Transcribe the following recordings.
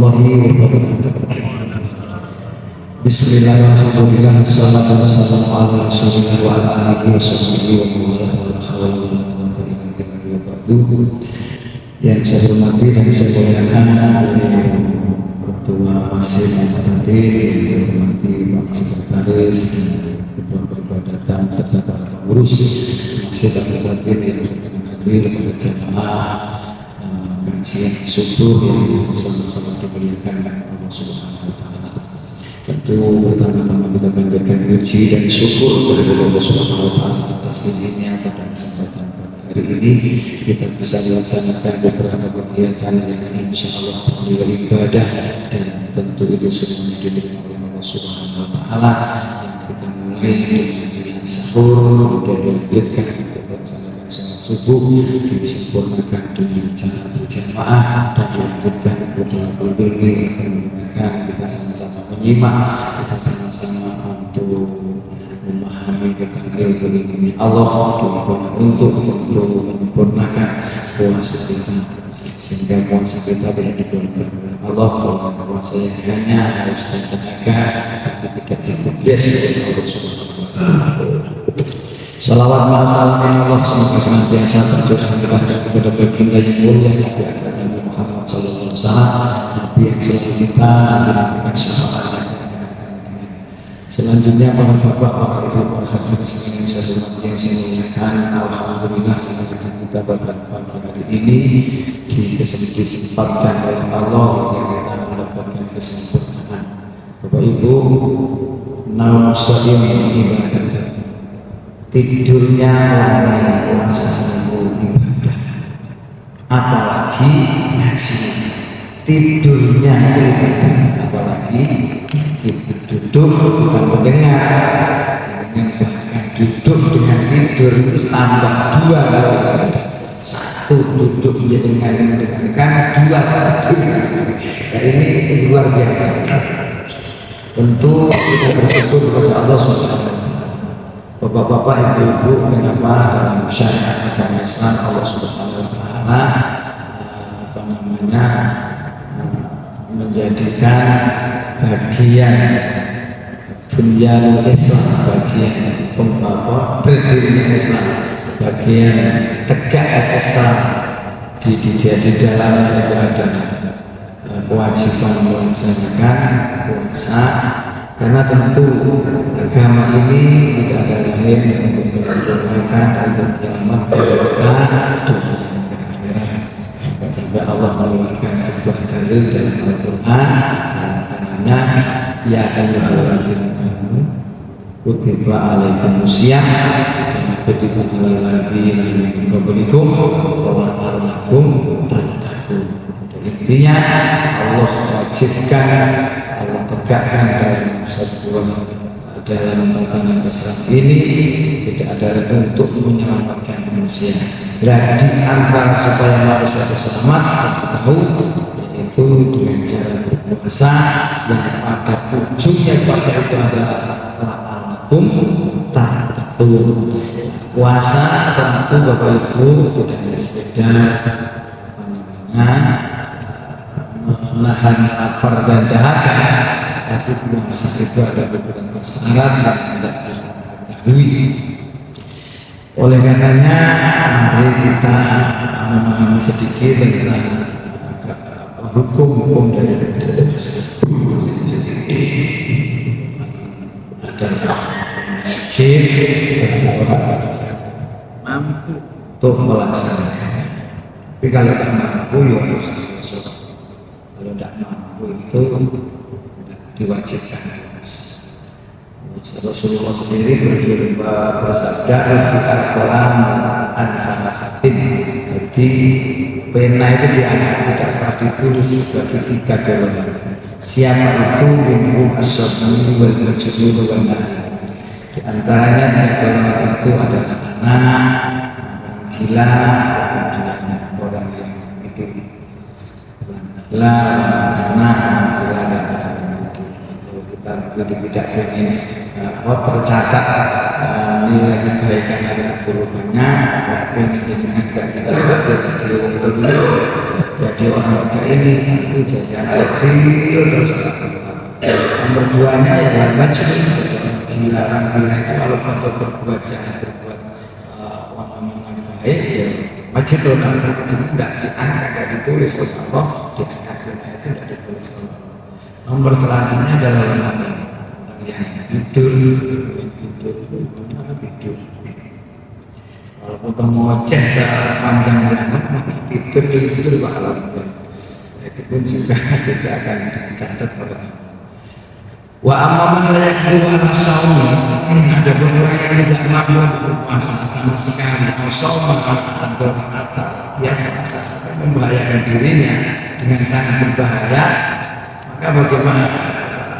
warahmatullahi wabarakatuh. Bismillahirrahmanirrahim. Salatu wassalamu ala rasulillah wa ala alihi wasahbihi wa man walah. Yang saya hormati dan saya muliakan oleh Ketua Masjid Al-Fatih, yang saya hormati Pak Sekretaris, Ketua Peribadatan serta para pengurus Masjid Al-Fatih yang hadir pada jamaah kajian subuh yang bersama-sama dimuliakan Allah Subhanahu wa Ta'ala. Tentu pertama-tama kita panjatkan puji dan syukur kepada Allah Subhanahu wa Ta'ala atas izinnya pada kesempatan hari ini kita bisa melaksanakan beberapa kegiatan yang insya Allah bernilai ibadah, dan tentu itu semuanya diterima oleh Allah Subhanahu wa Ta'ala. Yang kita mulai dengan sahur, kemudian dilanjutkan kita melaksanakan sholat subuh, disempurnakan dengan cara berjamaah, dan dilanjutkan betul-betul dengan kita sama-sama menyimak, kita sama-sama untuk memahami tentang ilmu Allah, untuk menyempurnakan puasa kita, sehingga puasa kita tidak diberikan oleh Allah dengan puasa yang hanya harus tenaga tapi tidak dibias oleh Allah Subhanahu wa Ta'ala. Salawat salam Allah semoga senantiasa tercurahkan kepada baginda yang mulia Nabi Akram Muhammad sallallahu alaihi wasallam, Nabi yang selalu kita dinamakan syafaat. Selanjutnya para bapak, para ibu, para hadirin sekalian saya hormati yang saya muliakan, alhamdulillah senantiasa kita pada pagi hari ini disempatkan oleh Allah yang kita mendapatkan kesempurnaan. Bapak Ibu, naum saim ibadah. Tidurnya orang yang puasa itu ibadah, apalagi ngaji. Tidurnya itu ibadah, apalagi duduk bukan mendengar, bahkan duduk dengan tidur tambah dua kali ibadah. Satu duduk mendengarkan, dua tidur. Nah, ini luar biasa. Tentu kita bersyukur kepada Allah Subhanahu. Bapak-bapak, ibu-ibu, kenapa dalam syariat agama Islam Allah Subhanahu wa Ta'ala menjadikan bagian bunyanul Islam, bagian berdirinya Islam, bagian tegak Islam di dalamnya itu ada kewajiban melaksanakan puasa. Karena tentu agama ini tidak ada lain untuk menyempurnakan dan menyelamatkan kita sampai Allah mengeluarkan sebuah dalil dalam Al-Quran, namanya ya ayyuhalladzina amanu kutiba alaikumusiyam kutiba alal ladzina min qablikum la'allakum tattaqun. Intinya Allah wajibkan, Allah tegakkan dalam tatanan Islam ini tidak ada untuk menyelamatkan manusia. Dan di antara supaya manusia selamat kita tahu yaitu dengan cara berpuasa, yang pada ujungnya puasa itu adalah la'allakum tattaqun. Puasa tentu Bapak Ibu tidak hanya sekedar menahan lapar dan dahaga, tapi puasa itu ada beberapa syarat yang tidak diketahui. Oleh karenanya mari kita memahami sedikit tentang hukum-hukum dari puasa. Ada wajib bagi orang mampu untuk melaksanakan. Tapi kalau tidak mampu ya harus. Kalau tidak mampu itu diwajibkan. Rasulullah sendiri bersabda al-qalam an-samasatin. Jadi pena itu diangkat tidak pernah ditulis sebagai 3 golongan. Siapa itu minhum as-sabun wal majnun wal naim. Di antaranya 3 golongan itu adalah anak, gila, dan orang yang itu gila, anak, gila, dan kita tidak ingin tercatat nilai kebaikan dan keburukannya, tidak ingin dengan tidak dicatat jadi orang kayak ini satu jadi anak kecil terus nomor duanya yang wajib dilarang itu kalau berbuat jahat berbuat omongan baik ya wajib orang itu tidak diangkat tidak ditulis oleh Allah diangkat itu tidak ditulis oleh Allah. Nomor selanjutnya adalah orang yang tidur. Kalau kita mau cek sepanjang zaman tidur kalau itu pun juga tidak akan dicatat oleh wa amman la yaqdiru ala shaumi, ada orang yang tidak mampu berpuasa sama sekali atau shauma atau yang merasa membahayakan dirinya dengan sangat berbahaya, maka bagaimana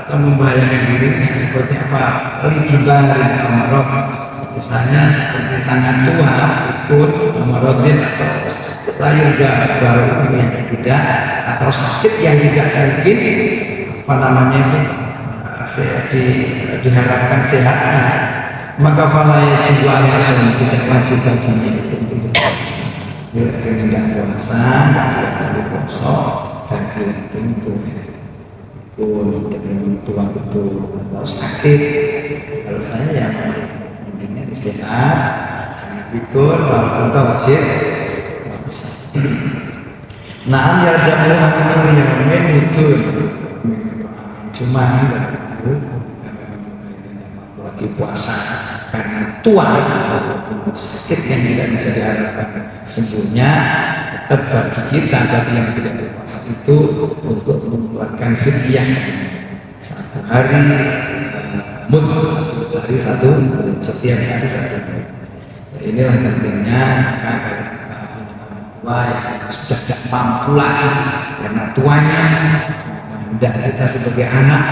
atau membahayakan dirinya seperti apa? Likibarin amarot, misalnya seperti sangat tua ikut amarotin atau sakit lahir baru yang berbeda atau sakit yang tidak mungkin diharapkan sehatnya, maka falaya jiwa langsung tidak wajib baginya tidak puasa, tidak puasa dan tentu itu tua betul atau sakit. Kalau saya ya masih intinya sehat, jangan pikir walaupun kita wajib. Naam yarjamu anil yamin itu cuma lagi puasa karena tua ataupun sakit yang tidak bisa diharapkan sembuhnya, tetap bagi kita bagi yang tidak berpuasa itu untuk mengeluarkan fidyah satu hari setiap hari satu. Nah, inilah pentingnya karena tua yang sudah tidak mampu lagi karena tuanya. Dan kita sebagai anak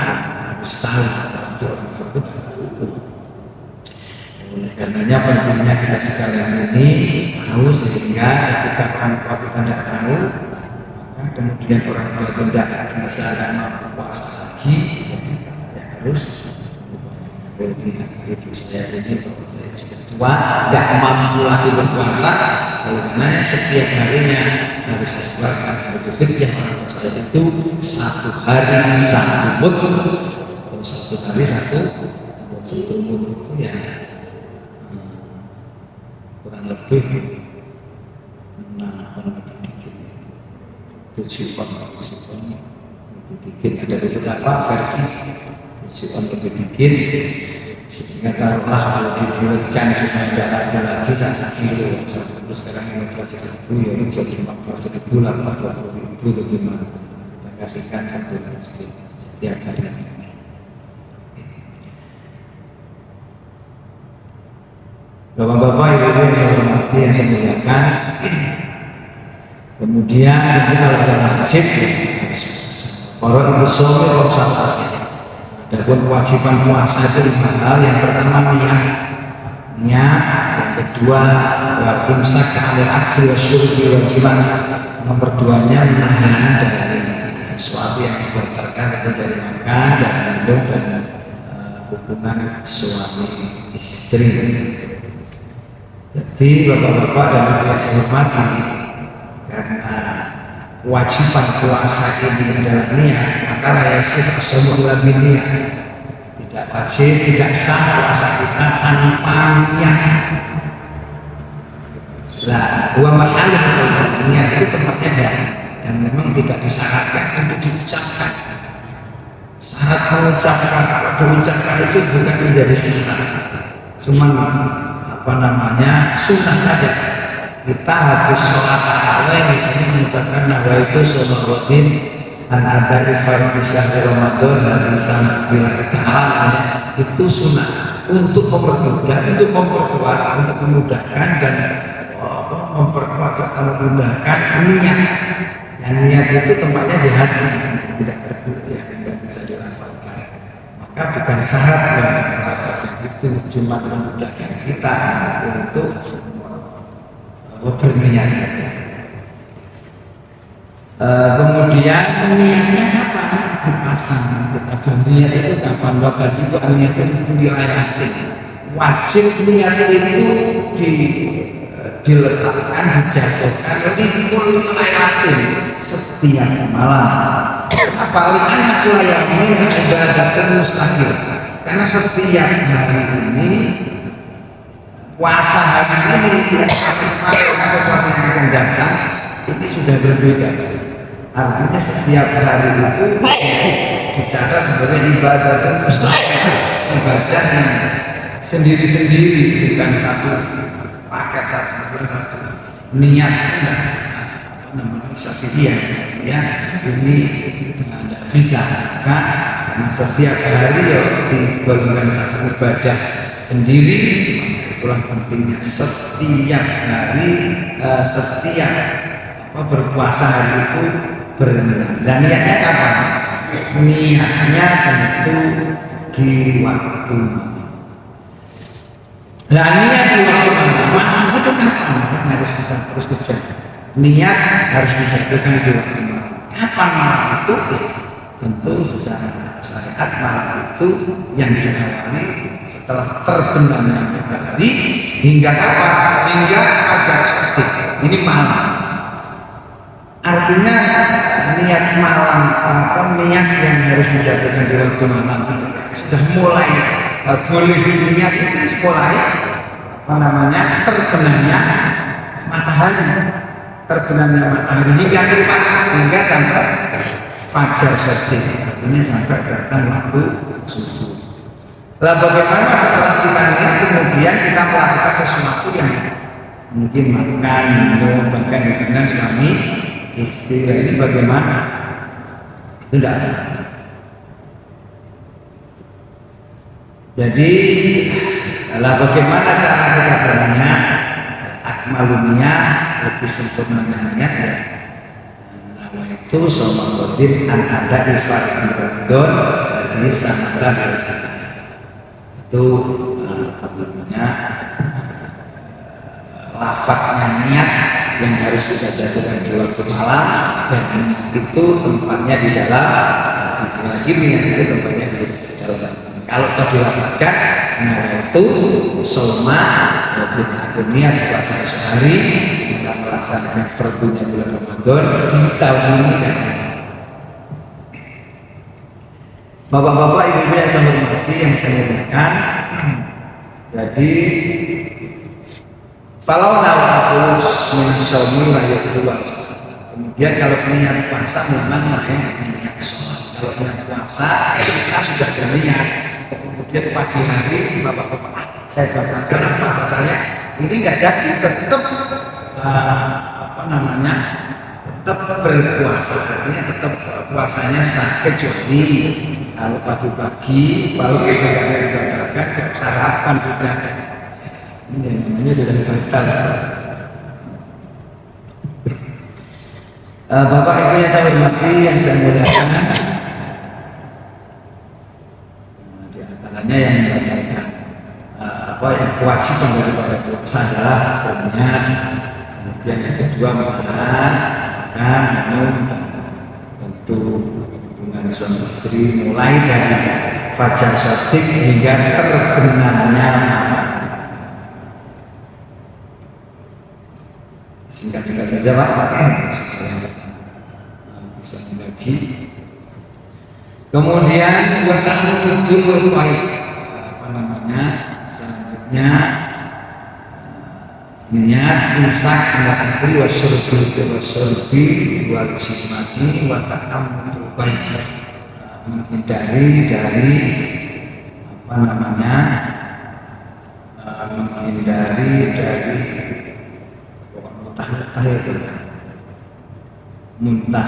harus tahu oleh karenanya pentingnya kita sekalian ini tahu sehingga ketika orang tua kita tidak tahu maka kemudian orang tua tidak bisa dan mampu puasa lagi ya harus itu saya ini kalau saya sudah tua tidak mampu lagi berpuasa oleh karenanya setiap harinya harus saya keluarkan sebagai fidyah orang saya itu satu hari satu mud atau satu hari satu mud itu ya kurang lebih 7 on lebih dikit, ada beberapa versi 7 on lebih dikit sehingga taruhlah kalau dibulatkan supaya tidak ada lagi 1 kilo terus sekarang 15.000 ya ini jadi 14.000 80.000 itu gimana kita kasihkan setiap hari. Bapak-bapak, ibu-ibu yang saya hormati, yang saya muliakan, kemudian itu kalau ada wajib orang itu soleh observasi. Adapun kewajiban puasa itu 5 hal. Yang pertama niat, yang kedua imsak anil akli wasyurbi wal jima'. Nomor 2-nya menahan dari sesuatu yang membatalkan itu dari makan dan minum dan hubungan suami istri. Jadi bapak-bapak dan ibu yang saya hormati, karena kewajiban puasa ini adalah niat, maka layasih semua lagi niat. Tidak wajib, tidak sah puasa kita tanpa niat. Nah, dua mahalah niat itu tempatnya dan memang tidak disyaratkan untuk diucapkan. Syarat mengucapkan atau diucapkan itu bukan menjadi syarat, cuman sunnah saja. Kita habis sholat tarawih misalnya mengucapkan nawaitu sholat rutin an ada ifar di syahr Ramadan dan sana bila kita itu sunnah untuk mempermudah, untuk memperkuat, untuk memudahkan dan memperkuat serta memudahkan niat. Yang niat itu tempatnya di hati, tidak terbuka, tidak bisa dilafalkan. Maka bukan syarat yang dilafalkan itu cuma memudahkan kita untuk berniat. Kemudian niatnya kapan? Dipasang. Ada niat itu kapan? Wajib niat itu dilayani. Wajib niat itu diletakkan, dijatuhkan di kulli lailatin, setiap malam. Apalagi aku layamin ibadah mustaqil. Karena setiap hari ini puasa hari ini atau puasa yang akan datang ini sudah berbeda. Artinya setiap hari itu bicara sebagai ibadah dan mustaqil, ibadah yang sendiri-sendiri, bukan satu paket satu niat namanya sasihiyah ini tidak bisa karena setiap hari ya digolongkan satu ibadah sendiri. Itulah pentingnya setiap hari setiap berpuasa hari itu berniat. Dan niatnya kapan? Niatnya tentu di waktu. Nah, niat di waktu malam itu kapan? Harus kita terus kejar. Niat harus dijatuhkan di waktu malam. Kapan malam itu? Tentu secara syariat malam itu yang diawali setelah terbenamnya matahari hingga kapan? Hingga fajar shadiq. Ini malam. Artinya niat malam niat yang harus dijatuhkan di waktu malam itu sudah mulai boleh niat itu mulai terbenamnya matahari hingga tepat hingga sampai fajar shadiq, artinya sampai datang waktu subuh. Lah bagaimana setelah kita niat kemudian kita melakukan sesuatu yang mungkin makan, minum, bahkan hubungan suami istri, ini bagaimana? Itu tidak ada. Jadi bagaimana cara kita berniat? Akmalunia lebih sempurna niat ya. Itu sama kodim an ada ifar di Ramadan di sanatan itu lafaznya niat yang harus kita jatuhkan di waktu malam, dan niat itu tempatnya di dalam hati. Lagi niat itu tempatnya di dalam hati. Kalau tadi dilafazkan, nah itu soma aku niat puasa sehari, kita melaksanakan fardunya bulan Ramadan di tahun ini dan Bapak-bapak, ibu-ibu yang saya hormati, yang saya muliakan. Jadi kalau nawalus minasyaumi layak keluar. Kemudian kalau niat puasa memang lain dengan niat sholat. Kalau niat puasa kita sudah berniat. Kemudian pagi hari bapak-bapak saya batalkan puasa saya ini nggak jadi, tetap tetap berpuasa, artinya tetap puasanya sah, kecuali kalau pagi-pagi kalau kita batalkan sarapan sudah ini namanya sudah batal. Bapak ibu yang saya hormati, yang saya muliakan, di antaranya yang membatalkan yang kewajiban daripada puasa adalah berniat, kemudian yang kedua makan, minum, tentu hubungan suami istri mulai dari fajar shadiq hingga terbenamnya malam. Singkat-singkat saja Pak, bisa lagi. Kemudian bertahdul baik, selanjutnya niat imsak al-akli wa syurbi wal simati wa ta'ammul baik, menghindari dari muntah itu muntah.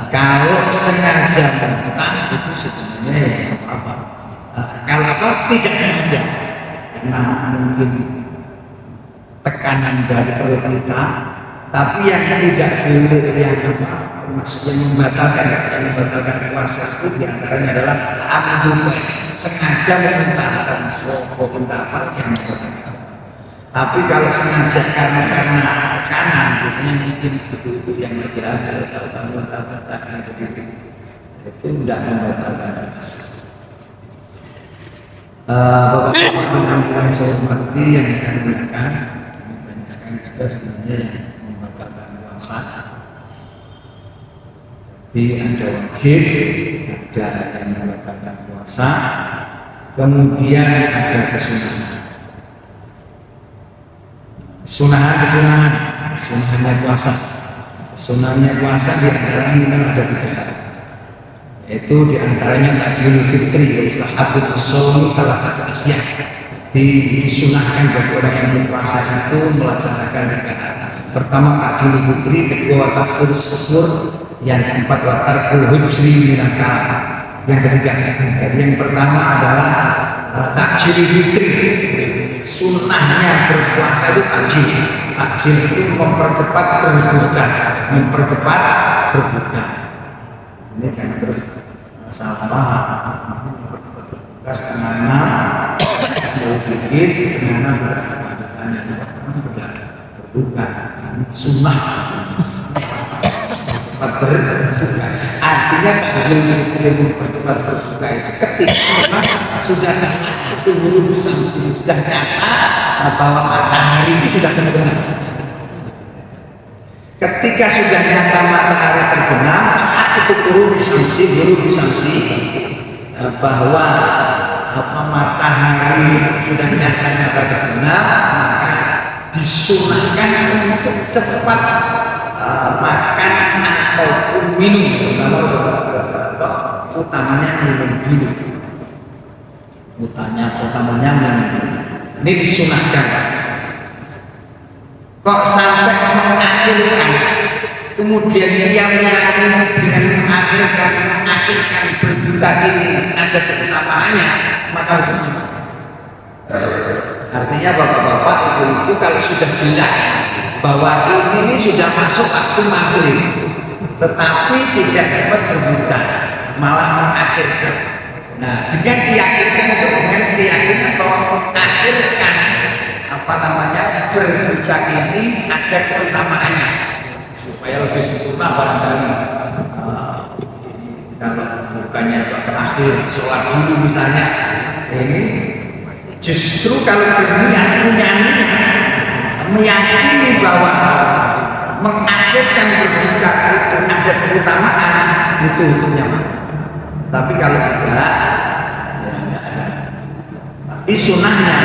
Kalau sengaja muntah itu sebenarnya ya apa? Kalau tidak sengaja karena mungkin tekanan dari perut kita, tapi yang tidak boleh yang termasuk yang membatalkan puasa itu diantaranya adalah amdul, sengaja memuntahkan soko entah apa yang. Tapi kalau sengaja karena kanan, biasanya mungkin ibu-ibu yang lagi hamil tahu tadi begitu, itu tidak membatalkan puasa. Bapak-bapak yang saya hormati, yang saya muliakan, banyak sekali juga sebenarnya yang membatalkan puasa. Jadi ada wajib, ada yang membatalkan puasa, kemudian ada kesunahan. Sunahannya puasa. Sunahnya puasa diantaranya memang ada 3 hal. Yaitu diantaranya takjilul fitri, istihabul shaum, salah satu asya. Disunahkan bagi orang yang berpuasa itu melaksanakan 3 hal. Pertama takjilul fitri, kedua takhir syukur, yang keempat tarkul hujri minal kalam. Yang ketiga, jadi yang pertama adalah takjilul fitri. Sunnahnya berpuasa itu takjil. Takjil itu mempercepat berbuka. Ini jangan terus salah paham. Berbuka setengah 6, jauh dikit, setengah 6 sudah berbuka. Sunnah cepat berbuka. Artinya takjil yang mempercepat berbuka itu ketika memang sudah itu buru besar, sudah nyata bahwa matahari itu sudah terbenam. Ketika sudah nyata matahari terbenam, itu buru bisamsi bahwa matahari sudah nyata terbenam, maka disunahkan untuk cepat makan ataupun minum. Utamanya minum dulu. Utamanya minum. Ini disunahkan. Kok sampai mengakhirkan, kemudian ia meyakini dengan mengakhirkan berbuka ini ada keutamaannya, maka hukumnya. Artinya bapak-bapak, ibu-ibu, kalau sudah jelas bahwa ini sudah masuk waktu maghrib, tetapi tidak dapat berbuka, malah mengakhirkan. Nah, dengan keyakinan bahwa mengakhirkan berbuka ini ada keutamaannya supaya lebih sempurna barangkali. Kalau bukannya terakhir sholat dulu misalnya, ini justru kalau berniat meyakini bahwa mengakhirkan berbuka itu ada keutamaan, itu hukumnya. Tapi kalau tidak, ya tidak ada. Tapi sunnahnya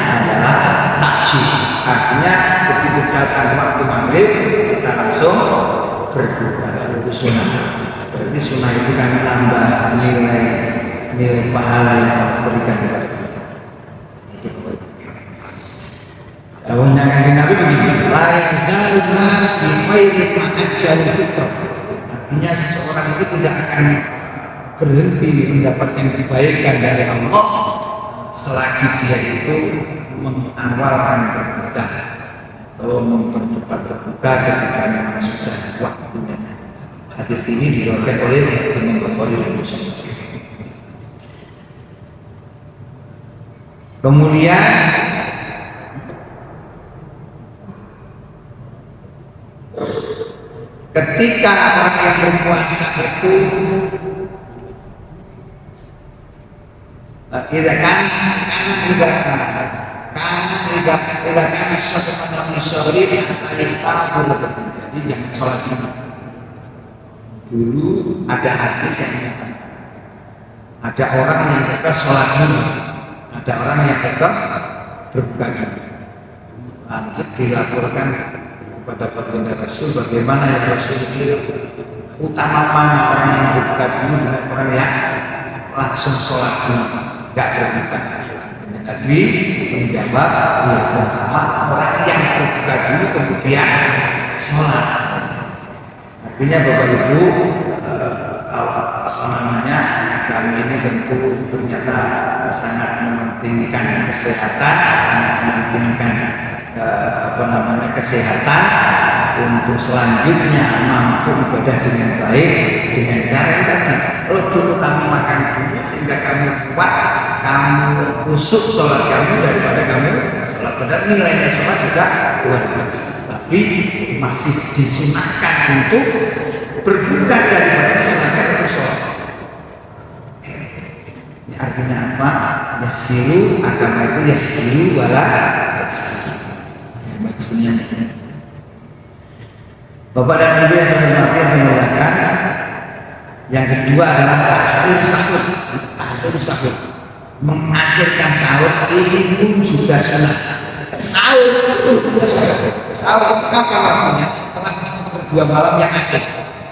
adalah takjil. Artinya begitu datang waktu maghrib kita langsung berbuka. Itu sunnah. Berarti sunnah itu kan menambah nilai pahala yang diberikan kepada kita. Itu kebaikan. Awalnya kan Nabi begini, la yazalun nas bi khairin ma ajjal fitr. Artinya seseorang itu tidak akan berhenti mendapatkan kebaikan dari Allah selagi dia itu mengawalkan berbuka atau mempercepat berbuka ketika memang sudah waktunya. Hadis ini diriwayatkan oleh Imam Bukhari dan Muslim. Kemudian ketika orang yang berpuasa itu jadi jangan sholat dulu. Dulu ada hadis yang menyatakan ada orang yang kekeh sholat dulu, ada orang yang kekeh berbuka dulu. Lanjut dilaporkan kepada baginda Rasul, bagaimana ya Rasul itu utama mana orang yang berbuka dulu dengan orang yang langsung sholat dulu, gak berbuka. Nabi menjawab, ya pertama orang yang berbuka dulu kemudian sholat. Artinya Bapak Ibu, agama ini tentu ternyata sangat mementingkan kesehatan, sangat mementingkan kesehatan untuk selanjutnya mampu ibadah dengan baik dengan cara yang tadi. Lebih utama makan dulu sehingga kamu kuat, kamu khusyuk sholat kamu daripada kamu sholat. Padahal nilainya sholat juga luar biasa. tapi masih disunahkan untuk berbuka daripada disunahkan untuk sholat. Ini artinya apa? Yasiru, agama itu yasiru wala taksiru. Maksudnya Bapak dan Ibu yang saya hormati, saya muliakan. Yang kedua adalah takhir sahur. Takhir sahur, mengakhirkan sahur ini pun juga sunnah. Sahur itu juga sunnah. Sahur kapan waktunya? Setelah sepertiga malam yang akhir.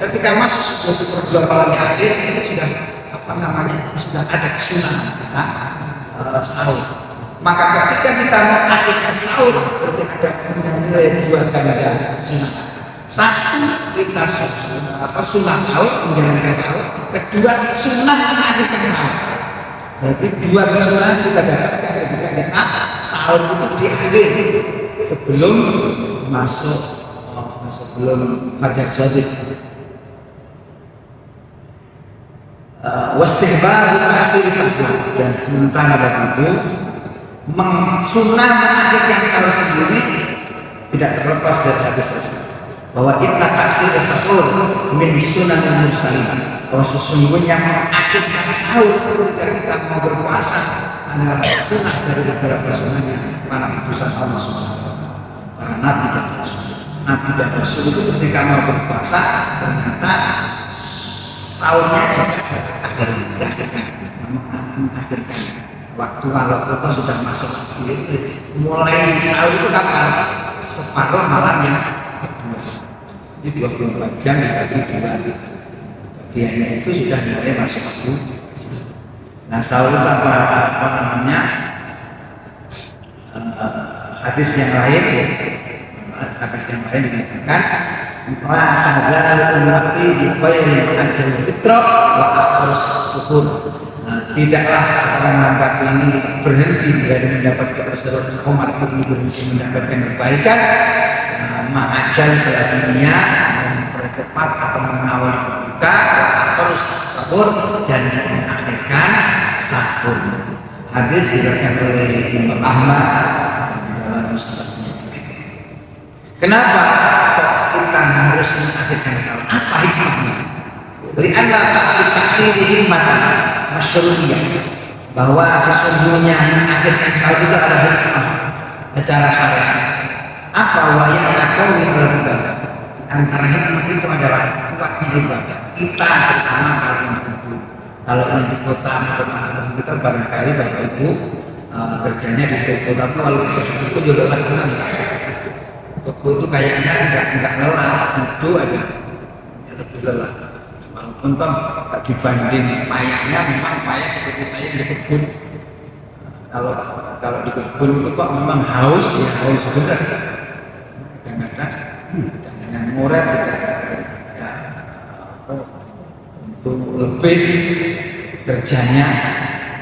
Ketika masuk sepertiga malam yang akhir, itu sudah sudah ada kesunahan kita sahur. Maka ketika kita mengakhirkan sahur, berarti ada nilai dua ganda sunnah. Satu, kita sunnah sahur, menjalankan sahur. Kedua, sunnah mengakhirkan sahur. Berarti dua sunnah kita dapatkan ketika kita sahur itu di akhir sebelum sebelum fajar shadiq. Wastihbab akhir sahur, dan sementara Bapak Ibu sunnah mengakhirkan sahur sendiri tidak terlepas dari hadis Rasul bahwa inna takhir sahur min sunanil mursalin, bahwa sesungguhnya mengakhirkan sahur ketika kita mau berpuasa adalah sunnah dari beberapa sunnahnya para utusan Allah Subhanahu wa taala, para nabi dan rasul. Nabi dan rasul itu ketika mau berpuasa ternyata sahurnya juga mengakhirkan waktu, kalau kita sudah masuk mulai sahur itu kapan? Separuh malam yang kedua. Ini 24 jam dibagi dua, bagiannya itu sudah mulai masuk waktu. Nah, sahur itu apa namanya? Hadis yang lain dikatakan la tazal ummati bi khairin ajal fitra wa akhirus suhur. Tidaklah seorang hamba ini berhenti dari mendapatkan keseluruhan umat ini berhenti mendapatkan kebaikan mengajal sholat dunia, mempercepat atau mengawali berbuka, terus sahur dan mengakhirkan sahur. Hadis diriwayatkan oleh Imam Ahmad dalam musnadnya. Kenapa kita harus mengakhirkan sahur? Apa hikmahnya? Li'anna takhir hikmatan masyru'iyah, bahwa sesungguhnya mengakhirkan sahur itu ada hikmah secara syariat. Apa wayang atau ibadah? Antara hikmah itu adalah kuatnya ibadah. Kita pertama kali yang kumpul. Kalau yang di kota kita barangkali Bapak Ibu kerjanya di toko, tapi kalau itu juga lelah kan? Toko itu kayaknya enggak lelah, duduk aja lebih lelah. Walaupun toh dibanding payahnya, memang payah seperti saya di kebun. Kalau di kebun itu kok memang haus benar. Dengan murid ya, untuk lebih kerjanya,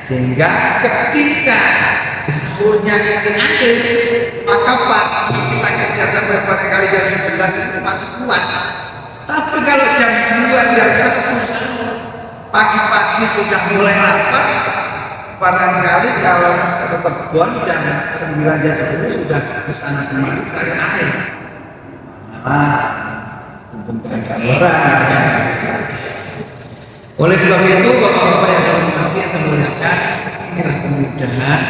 sehingga ketika sahurnya di akhir, maka pagi kita kerja sampai barangkali jam 11 itu masih kuat. Tapi kalau jam 2, jam 1 pagi-pagi sudah mulai lapar, barangkali kalau ke kebun jam 9, jam 10 sudah kesana kemari cari air. Untuk ada orang. Oleh sebab itu, bapak-bapak yang saya hormati, saya muliakan, inilah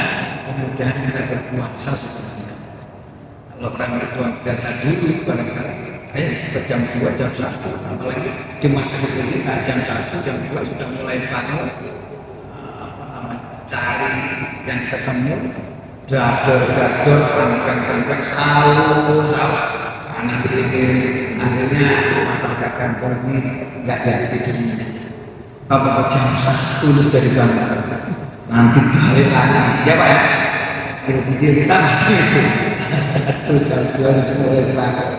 kemudahan kita berpuasa sebenarnya. Kalau orang berpuasa dulu, barangkali jam 2, jam 1, apalagi di masa kecil kita jam 1, jam 2 sudah mulai bangun, cari yang ketemu, dador, pangkang, sahur. Anak ini akhirnya masyarakat kampung ini nggak jadi tidurnya. Bapak jam 1 dari bangun, nanti balik lagi, ya Pak ya. Kecil kita masih itu jam 1, jam 2 itu mulai bangun.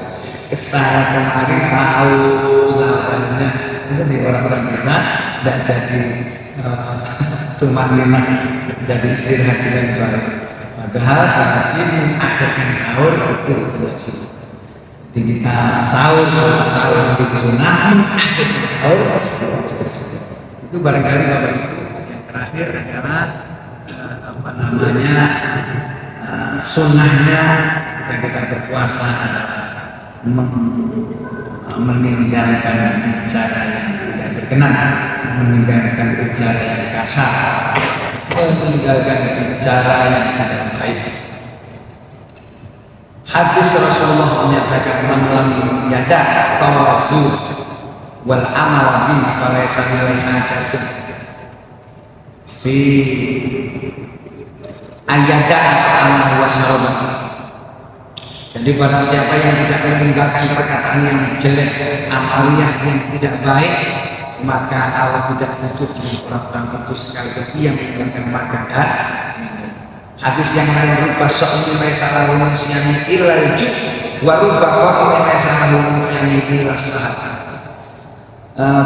Kesana kemarin sahur, sahabatnya itu di orang-orang desa nggak jadi cuma memang jadi istirahat dengan baik. Padahal saat ini mengakhirkan sahur itu kewajiban. Kita sahur seperti sunnah, akhirnya sahur itu barangkali Bapak Ibu. Yang terakhir adalah sunnahnya ketika kita berpuasa adalah meninggalkan bicara yang tidak berkenan, meninggalkan bicara yang kasar, meninggalkan bicara yang tidak baik. Hadis Rasulullah menyatakan man lam yada qawla zur wal amal bi falaysa lillahi hajatun fi ayada amal wa syarab. Jadi barang siapa yang tidak meninggalkan perkataan yang jelek, amaliyah yang tidak baik, maka Allah tidak butuh dengan orang-orang itu sekalipun ia meninggalkan makan dan minum. Hadis yang lain berupa sa'umi maisalahu musyami ilal ju' wa rubba qa'imi maisalahu musyami ilal sahat.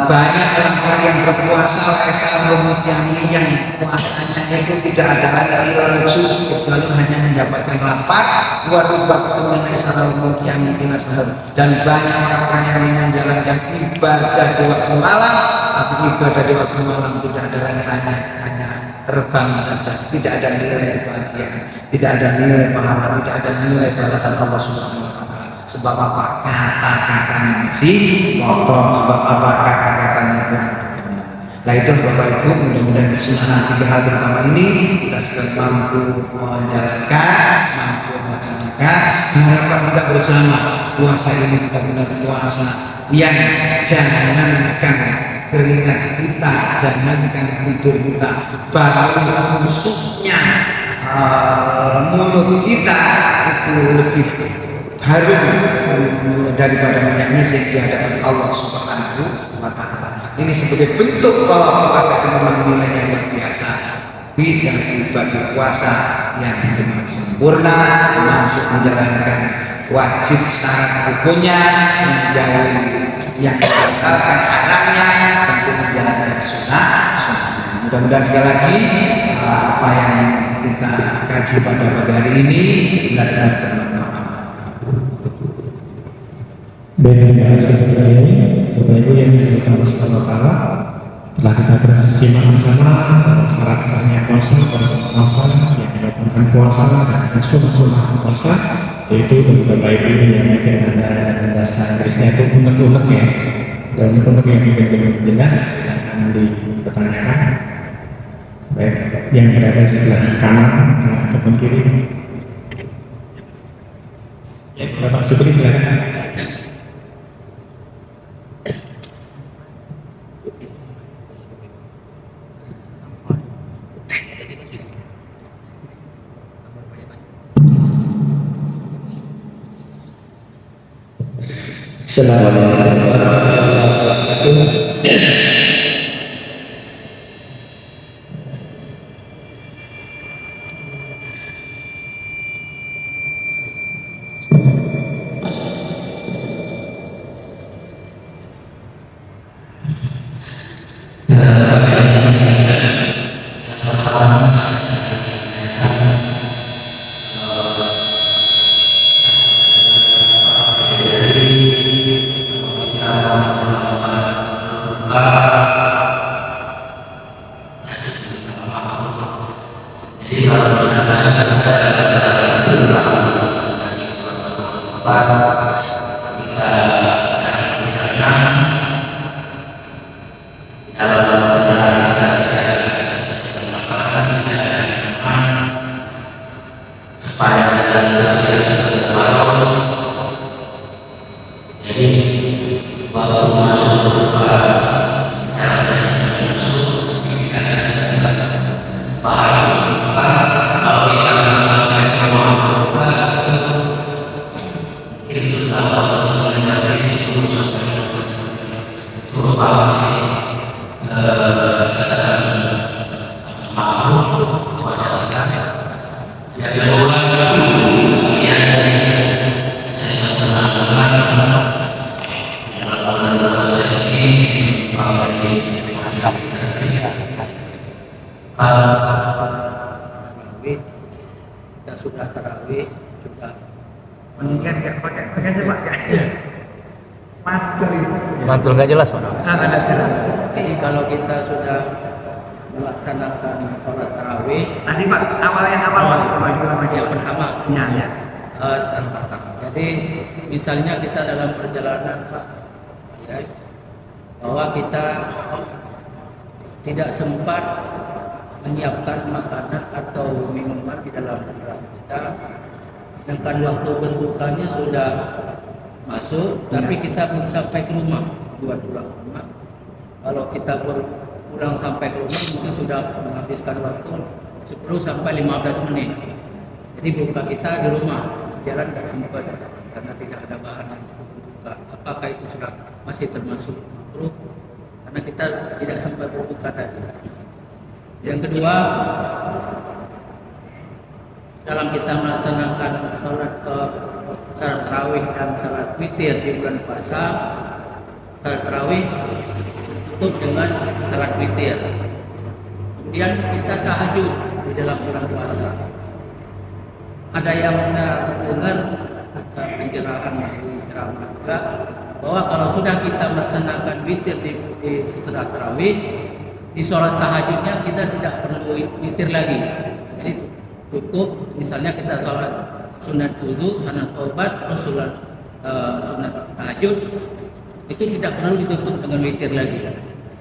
Banyak orang-orang yang berpuasa maisalahu musyami yang puasanya itu tidak ada lagi ilal ju' kecuali hanya mendapatkan lapar, wa rubba qa'imi maisalahu musyami ilal sahat. Dan banyak orang-orang yang menjalankan ibadah di waktu malam, tapi ibadah di waktu malam tidak ada lagi hanya terbang saja, tidak ada nilai kebahagiaan, tidak ada nilai pahala, tidak ada nilai balasan Allah Subhanahu wa Ta'ala. Sebab apa? Kata-katanya masih kotor, sebab apa? Kata-katanya kurang. Nah itu Bapak Ibu, mudah-mudahan kesunahan tiga hal pertama ini kita sudah mampu menjalankan, mampu melaksanakan. Harapan kita bersama puasa ini benar-benar puasa yang jangankan keringat kita, jangankan tidur kita, bahkan busuknya mulut kita itu lebih harum daripada minyak misik di hadapan Allah Subhanahu wa Ta'ala. Ini sebagai bentuk bahwa puasa itu memang nilainya luar biasa. Bisa bagi puasa yang dengan sempurna mampu menjalankan wajib syarat hukumnya, menjauhi yang dibatalkan haramnya, tentu menjalankan sunnah. Mudah-mudahan sekali lagi apa yang kita kaji pada pagi hari ini benar-benar bermanfaat. Dan ini Bapak Ibu yang dimuliakan Allah Subhanahu wa Ta'ala, telah kita bersimak bersama syarat-syaratnya puasa yang dilakukan puasa dan sunnah puasa, yaitu bagi Bapak Ibu yang mungkin ada bahasa Inggrisnya itu unek-unek ya, dan unek yang tidak jelas akan dipertanyakan. Baik, yang berada sebelah kanan ataupun kiri. Ya, Bapak Supri silakan. Assalamualaikum warahmatullahi wabarakatuh. Kita sudah tarawih juga Mendingan nggak pakai sih Pak ya. Mantul nggak jelas Pak? Ada jelas. jadi kalau kita sudah melaksanakan sholat tarawih Tadi Pak awal Pak, coba diulang lagi. yang pertama Ya. santap takbir Jadi misalnya kita dalam perjalanan Pak, ya, bahwa kita tidak sempat menyiapkan makanan atau minuman di dalam kendaraan kita, sedangkan waktu berbukanya sudah masuk, tapi kita belum sampai ke rumah, buat pulang ke rumah. Kalau kita pulang sampai ke rumah mungkin sudah menghabiskan waktu 10 sampai 15 menit. Jadi buka kita di rumah, jalan tidak sempat karena tidak ada bahan yang berbuka. Apakah itu sudah masih termasuk makruh? Karena kita tidak sempat berbuka tadi. Yang kedua, dalam kita melaksanakan salat tarawih dan salat witir di bulan puasa, salat tarawih tutup dengan salat witir. Kemudian kita tahajud di dalam bulan puasa. Ada yang saya dengar atau pencerahan dari ceramah juga bahwa kalau sudah kita melaksanakan witir di setelah tarawih, di sholat tahajudnya kita tidak perlu witir lagi. Jadi cukup misalnya kita sholat sunat wudu, sunat taubat, terus sunat tahajud, itu tidak perlu ditutup dengan witir lagi.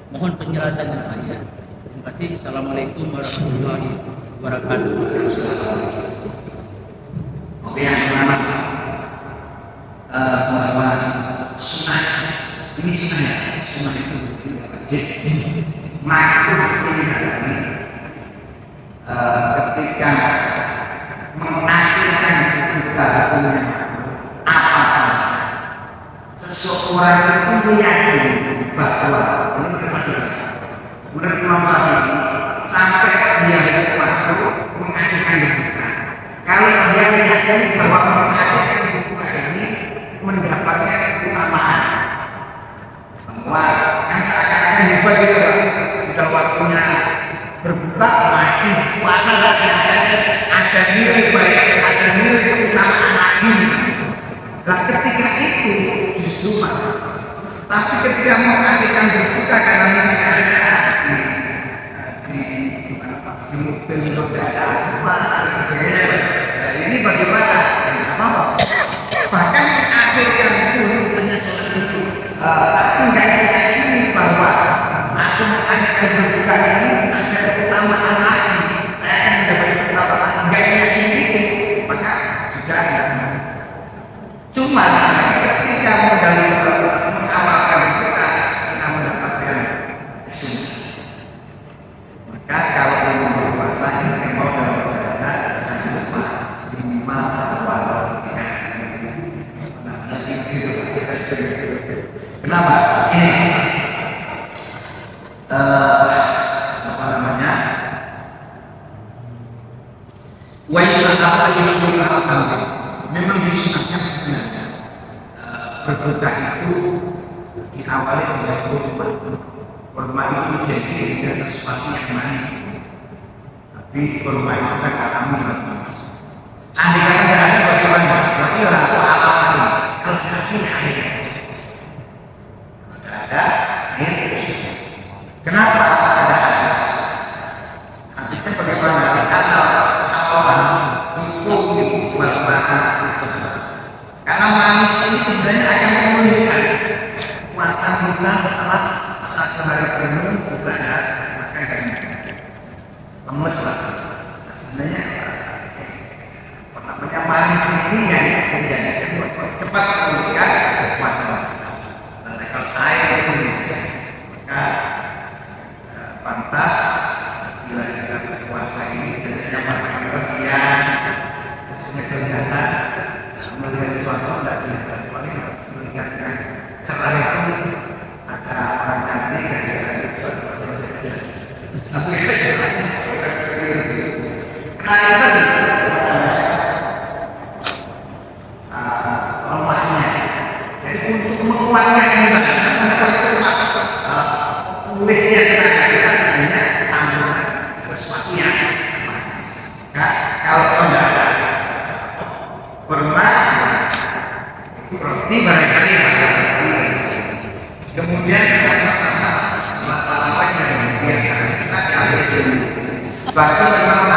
Mohon penjelasan yang lainnya. Terima kasih. Assalamualaikum warahmatullahi wabarakatuh. Oke, yang pertama bahwa sunnah ini sunnah itu tidak wajib. Makruh ini ketika mengakhirkan hukumnya apa seseorang itu meyakini bahwa ini menurut Imam Syafi'i sampai dia waktu mengakhirkan hukumnya. Kalau dia meyakini bahwa mengakhirkan hukumnya ini mendapatkan keutamaan, bahwa kan seakan-akan hebat gitu Pak, sudah waktunya berbuka masih puasa lagi, ada nilai baik, ada nilai keutamaan lagi. Nah ketika itu justru Pak, tapi ketika mau akan berbuka karena mungkin ada di mobil tidak ada apa dan sebagainya. Nah ini bagaimana? Apa? Bahkan mengakhirkan pun misalnya sholat itu, tapi nggak diyakini bahwa aku mengakhirkan berbuka ini ada keutamaan lagi, saya akan mendapatkan keutamaan, nggak diyakini itu, maka sudah ada. Cuma ketika modal mengamalkan berbuka, kita mendapatkan kesulitan. Maka kalau ingin berpuasa, kita mau dalam perjalanan, jangan lupa minimal walau kenapa? Ini apa namanya? Memang disunatkan sebenarnya berbuka itu diawali dengan kurma. Kurma itu identik dengan sesuatu yang manis. Tapi kurma itu kan alami dan manis. Andai kata tidak ada bagaimana? Wa'ilah alami. Kalau tidak ada air. Tidak ada air. Kenapa ada hadis? Hadisnya bagaimana? Karena awan itu bahan itu. Karena manis ini sebenarnya akan memulihkan kekuatan kita setelah satu hari penuh ibadah makan dan minum. Lemes lah. Nah, sebenarnya namanya manis ini yang menjadikan cepat memulihkan kekuatan. Nah, kalau air itu maka pantas bila kita berpuasa ini biasanya makan siang, biasanya kelihatan melihat sesuatu tidak kelihatan, paling melihat yang cerah itu ada orang cantik yang bisa berpuasa saja. Tapi kenapa tadi? Lemahnya. Jadi untuk menguatkan ibadah, mempercepat pulihnya tenaga kita sebenarnya tambahkan sesuatu yang manis. Kalau tidak ada kurma, itu roti barangkali kemudian kita bersama setelah tarawih yang biasa kita diambil sini. Bagi memang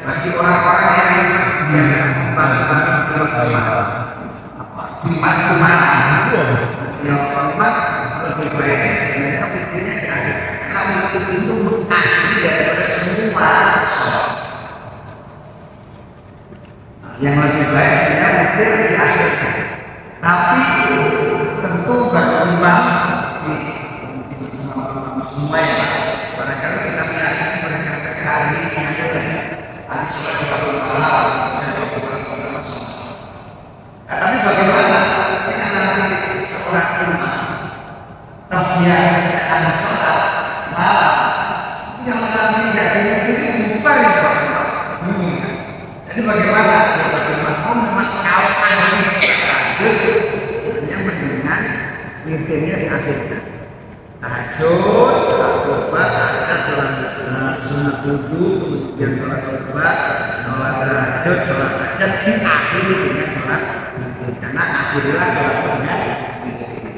bagi bagi orang-orang yang memang biasa bangun di waktu malam, di waktu malam, yang memang lebih baiknya sebenarnya witirnya di akhir, karena witir itu mengakhiri daripada semua sholat. Yang lebih baik sebenarnya witir diakhirkan, tapi tentu bagi imam seperti imam semua ya, barangkali kita meyakini mereka hari ini yang ada hari sholat di waktu malam dan waktu malam sholat. Tapi bagaimana dengan nanti seorang imam terbiasa dengan sholat malam, yang nanti tidak dimiliki bubar ya Pak. Jadi bagaimana? Ya bagaimana memang kalau ahli tahajud sebenarnya mendingan witirnya diakhirkan. Tahajud, sholat tobat, sholat sunat wudu, kemudian sholat tobat, sholat tahajud, sholat hajat diakhiri dengan sholat witir. Karena akhirilah sholat dengan witir.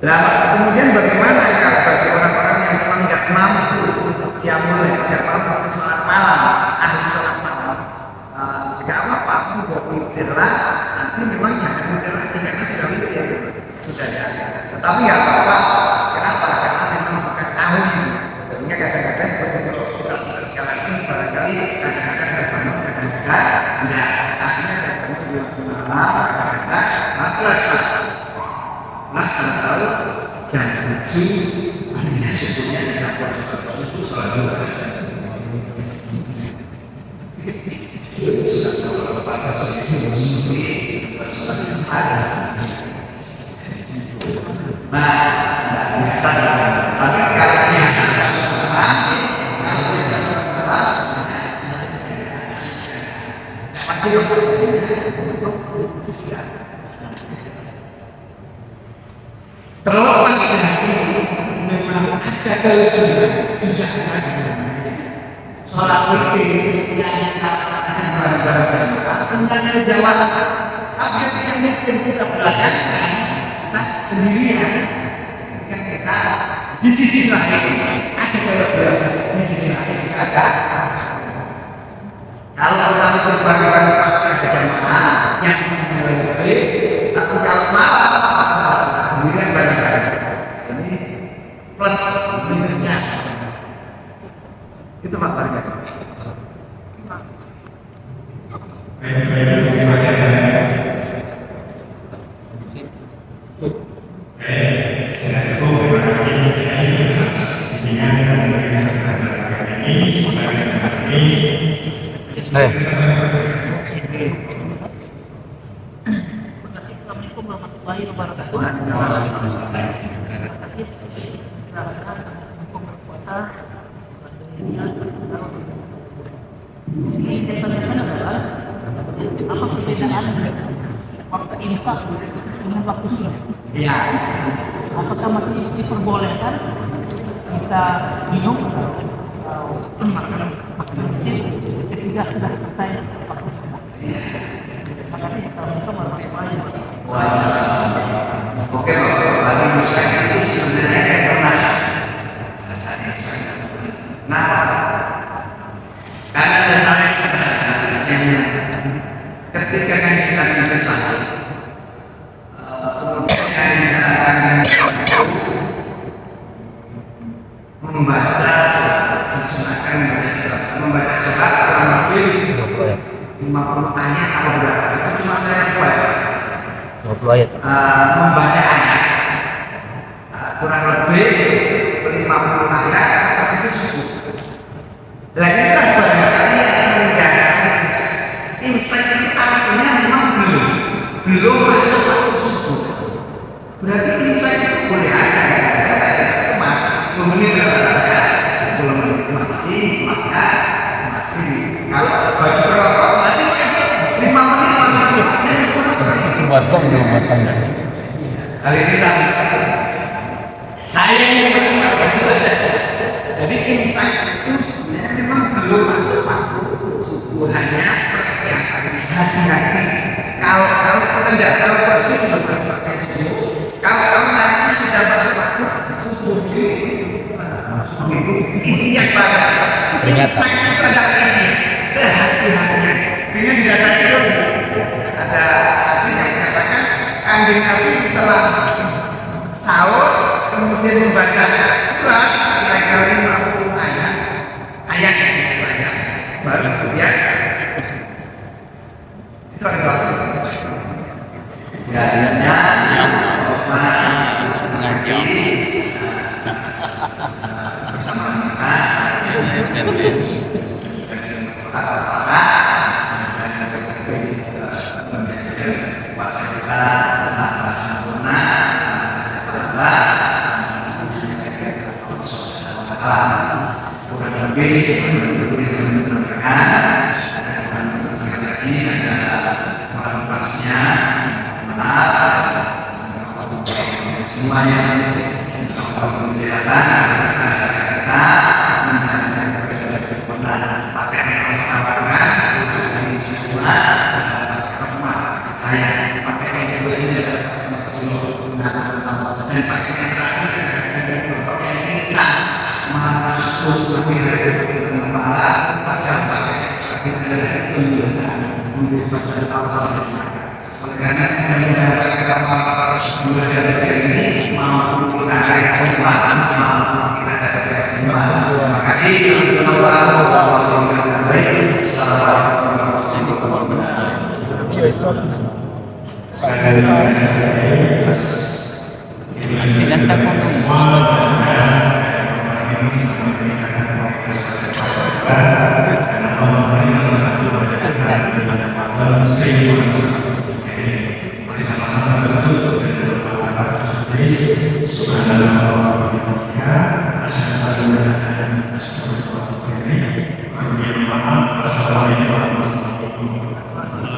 Nah, kemudian bagaimana kalau bagi orang-orang yang memang tidak mampu untuk qiyamul lail, tidak mampu untuk sholat malam, ahli sholat malam? Tidak apa-apa, buat witir lah. Nanti memang jangan witir lagi karena sudah witir, sudah ada. Tetapi ya apa-apa. Kenapa? Karena memang bukan tahun ini. Sehingga kadang-kadang seperti kalau kita sekarang ini barangkali kadang-kadang ada bangun, kadang-kadang tidak. Artinya ada bangun di waktu malam, kadang-kadang plus tahu jam 7 akhirnya subuhnya tidak puasa subuh sholat dua. Sudah tahu pada sholat yang ada. Nah, tidak biasa tapi kalau biasa kalau biasa terlepas dari memang ada kelebihan tidak ada sholat witir yang kita laksanakan bareng-bareng jamaah bukan ada jamaah, tapi ketika mungkin kita belakangan kita sendirian, kan kita di sisi lain ada kelebihan, di sisi lain juga ada. Kalau kita itu bareng-bareng pasti ada jamaah yang punya lebih, tapi kalau malam sendirian bareng-bareng. Ini plus minusnya. Itu maknanya. Assalamualaikum warahmatullahi wabarakatuh. Ini saya tanyakan adalah apa perbedaan waktu imsak dengan waktu subuh? Iya. Apakah masih diperbolehkan kita minum atau makan ketika sudah selesai waktu subuh? Terima kasih. Assalamualaikum warahmatullahi wabarakatuh. Oke, Bapak Musa itu sebenarnya kayak pernah. Nah, karena dasarnya kita ketika kan kita besar, kemudian kita akan membaca surat, disunahkan membaca surat kurang lebih 50 ayat atau berapa? Itu cuma saya buat 20 ayat. Membaca ayat kurang lebih 50 ayat setelah itu subuh. Nah inilah barangkali yang mendasari imsak itu artinya memang belum masuk waktu subuh. Berarti imsak itu boleh aja ya. Saya itu masih 10 menit ya. 10 menit masih, maka masih. Kalau bagi perokok masih 5 menit masih Sebatang dulu batang. Kali ini saya ini bagus saja. Jadi imsak itu sebenarnya memang belum masuk waktu subuh, hanya persiapan. Hati-hati. Kalau kita tidak tahu persis lepas pakai subuh, kalau nanti sudah masuk waktu subuh ini yang bahaya. Imsak itu adalah ini kehati-hatian. kemudian membaca surat kira-kira 50 ayat, ayat baru kemudian itu ada ya mengaji bersama kita kata salah puasa kita tanpa sempurna kurang lebih seperti yang disampaikan sekali lagi ada orang pasnya semua yang kesehatan kita menjaga sempurna pakai yang tawarkan sebelum sempurna rahmat kasih sayang pakai yang kedua ini dan pakai yang terakhir pakai yang kita terus lebih dari seperti kepala pada pakai seperti dari untuk pasal Allah. Oleh karena kita mendapatkan kapal dari ini mampu kita dari semua mampu kita dapat semua. Terima kasih Allah. Dengan takut Assalamualaikum warahmatullahi wabarakatuh.